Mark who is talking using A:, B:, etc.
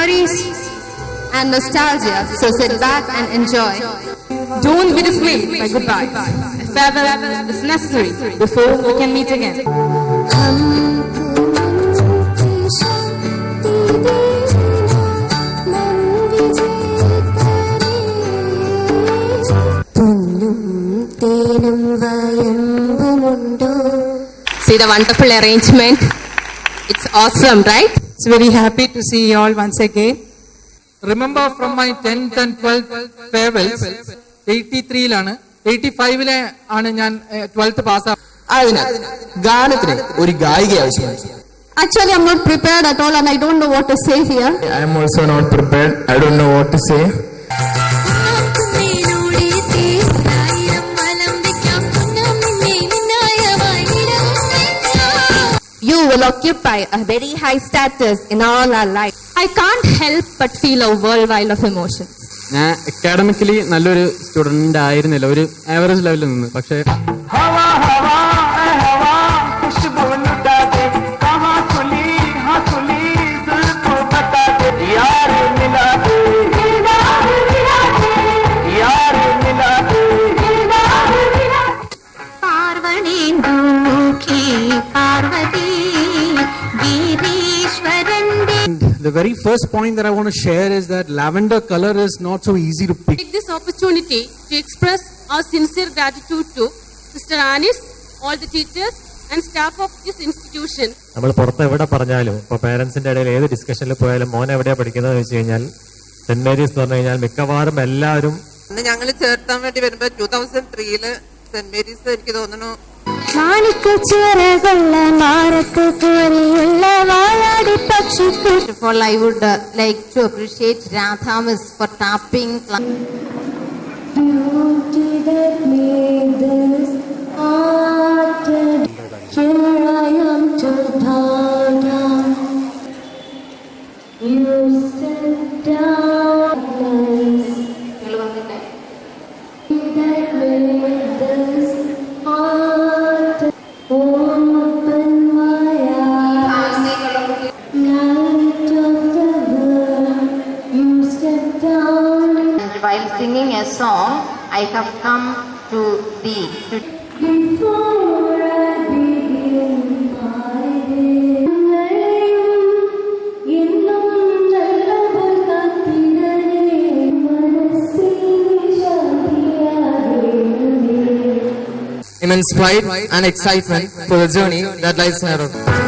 A: memories and nostalgia, so sit back and enjoy. Don't be dismayed by goodbyes. A farewell is necessary before we can meet again. See the wonderful arrangement. It's awesome, right?
B: It's very happy to see you all once again.
C: Remember from my 10th and 12th farewells, 83-ലാണ് 85-ലെ ആണ് ഞാൻ 12th pass.
D: അതിനാൽ ഗാനത്തിന് ഒരു ഗായിക ആവശ്യമാണ്.
A: Actually, I'm not prepared at all and I don't know what to say here.
D: I am also not prepared. I don't know what to say.
A: You will occupy a very high status in all our life. I can't help but feel a whirlwind of emotions.
E: ഞാൻ academically നല്ലൊരു student ആയിരുന്നില്ല, ഒരു average ലെവലിൽ നിന്ന്. പക്ഷേ the very first point that I want to share is that lavender color is not so easy to pick.
F: Take this opportunity to express our sincere gratitude to Sister Anis, all the teachers and staff of this institution.
G: നമ്മൾ പുറത്ത് എവിടെ പറഞ്ഞാലും ഇപ്പോൾ പേരൻസിന്റെ ഇടയിൽ ഏത് ഡിസ്കഷനിൽ പോയാലും മോൻ എവിടെയാണ് പഠിക്കുന്നത് എന്ന് വെച്ച് കഴിഞ്ഞാൽ സെന്റ് മേരീസ് എന്ന് പറഞ്ഞു കഴിഞ്ഞാൽ മിക്കവാറും എല്ലാവരും
H: ഞങ്ങൾ ചേർത്താൻ വേണ്ടി വരുമ്പോൾ 2003 സെന്റ് മേരീസ് എനിക്ക് തോന്നുന്നു
A: First of all, I would like to appreciate Radha Miss for tapping. Here I am to bow down. You sit down. That made this heart open my eyes. Light of the world, you step down.
I: While singing a song, I have come to thee.
A: Before I begin my day,
D: Immense pride and excitement for the journey that lies ahead of us.